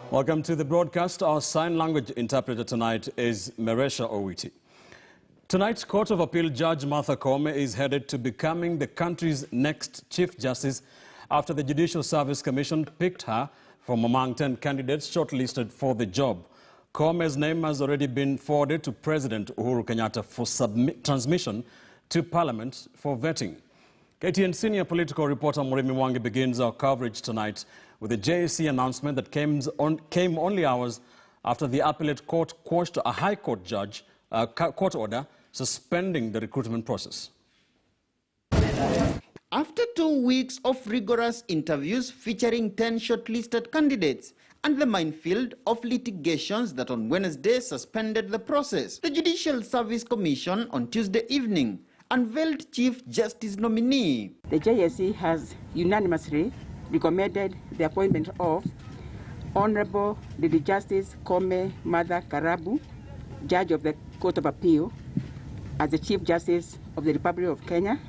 Welcome to the broadcast. Our sign language interpreter tonight is Meresha Owiti. Tonight's Court of Appeal Judge Martha Koome is headed to becoming the country's next Chief Justice after the Judicial Service Commission picked her from among 10 candidates shortlisted for the job. Koome's name has already been forwarded to President Uhuru Kenyatta for transmission to Parliament for vetting. KTN senior political reporter Murimi Mwangi begins our coverage tonight with a JSC announcement that came only hours after the appellate court quashed a High Court judge court order suspending the recruitment process. After 2 weeks of rigorous interviews featuring 10 shortlisted candidates and the minefield of litigations that on Wednesday suspended the process, the Judicial Service Commission on Tuesday evening unveiled Chief Justice nominee. The JSC has unanimously recommended the appointment of Honorable Lady Justice Koome Martha Karabu, Judge of the Court of Appeal, as the Chief Justice of the Republic of Kenya,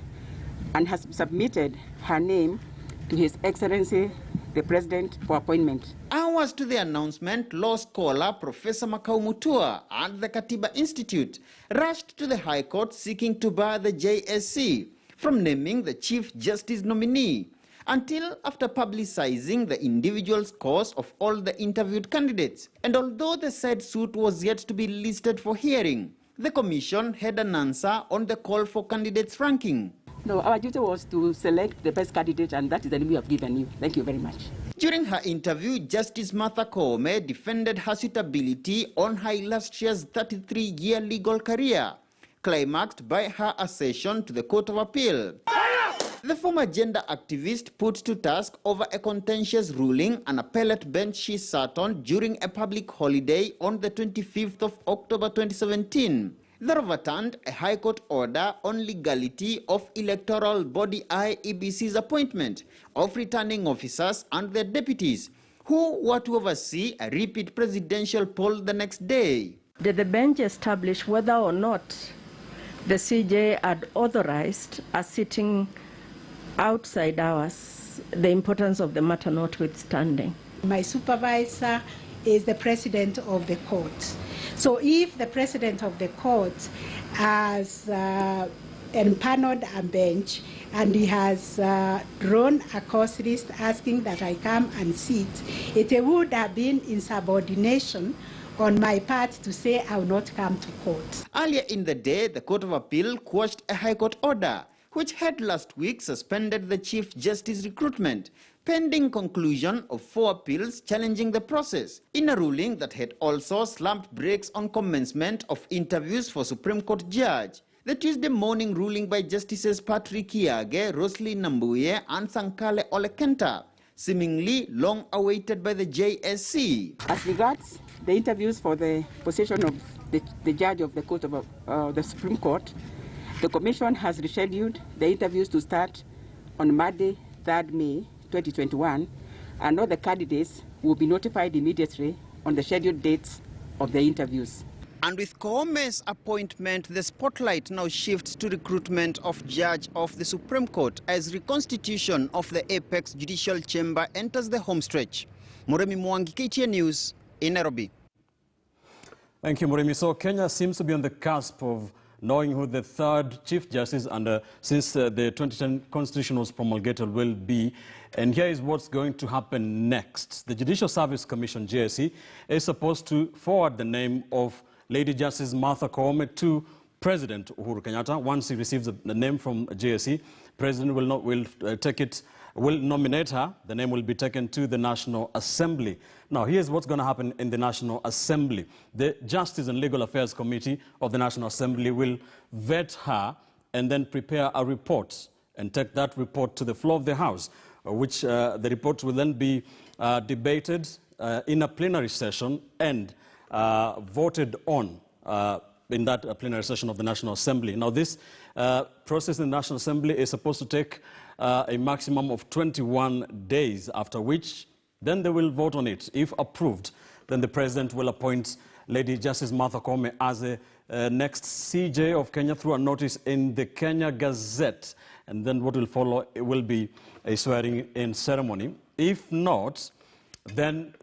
and has submitted her name to His Excellency the President for appointment. Hours to the announcement, law scholar Professor Makau Mutua and the Katiba Institute rushed to the High Court seeking to bar the JSC from naming the Chief Justice nominee until after publicizing the individual scores of all the interviewed candidates. And although the said suit was yet to be listed for hearing, the Commission had an answer on the call for candidates' ranking. No, our duty was to select the best candidate, and that is the name we have given you. Thank you very much. During her interview, Justice Martha Koome defended her suitability on her illustrious 33-year legal career, climaxed by her accession to the Court of Appeal. The former gender activist put to task over a contentious ruling an appellate bench she sat on during a public holiday on the 25th of October 2017. That overturned a High Court order on legality of electoral body IEBC's appointment of returning officers and their deputies, who were to oversee a repeat presidential poll the next day. Did the bench establish whether or not the CJ had authorized a sitting outside hours, the importance of the matter notwithstanding? My supervisor is the president of the court. So if the president of the court has empaneled a bench and he has drawn a cause list asking that I come and sit, it would have been insubordination on my part to say I will not come to court. Earlier in the day, the Court of Appeal quashed a High Court order which had last week suspended the Chief Justice recruitment, pending conclusion of 4 appeals challenging the process, in a ruling that had also slammed brakes on commencement of interviews for Supreme Court judge. The Tuesday morning ruling by Justices Patrick Kiage, Roslyn Nambuye and Sankale Olekenta, seemingly long awaited by the JSC. As regards the interviews for the position of the judge of the Court of the Supreme Court, the Commission has rescheduled the interviews to start on Monday, 3rd May 2021, and all the candidates will be notified immediately on the scheduled dates of the interviews. And with Koome's appointment, the spotlight now shifts to recruitment of judge of the Supreme Court as reconstitution of the apex judicial chamber enters the home stretch. Murimi Mwangi, KTN News, in Nairobi. Thank you, Murimi. So Kenya seems to be on the cusp of knowing who the third Chief Justice since the 2010 Constitution was promulgated will be. And here is what's going to happen next. The Judicial Service Commission, JSC, is supposed to forward the name of Lady Justice Martha Koome to President Uhuru Kenyatta. Once he receives the name from JSC, President will nominate her. The name will be taken to the National Assembly. Now, here's what's going to happen in the National Assembly. The Justice and Legal Affairs Committee of the National Assembly will vet her and then prepare a report and take that report to the floor of the House, which the report will then be debated in a plenary session and voted on in that plenary session of the National Assembly. Now, this process in the National Assembly is supposed to take a maximum of 21 days, after which then they will vote on it. If approved, then the President will appoint Lady Justice Martha Koome as the next CJ of Kenya through a notice in the Kenya Gazette. And then what will follow will be a swearing-in ceremony. If not, then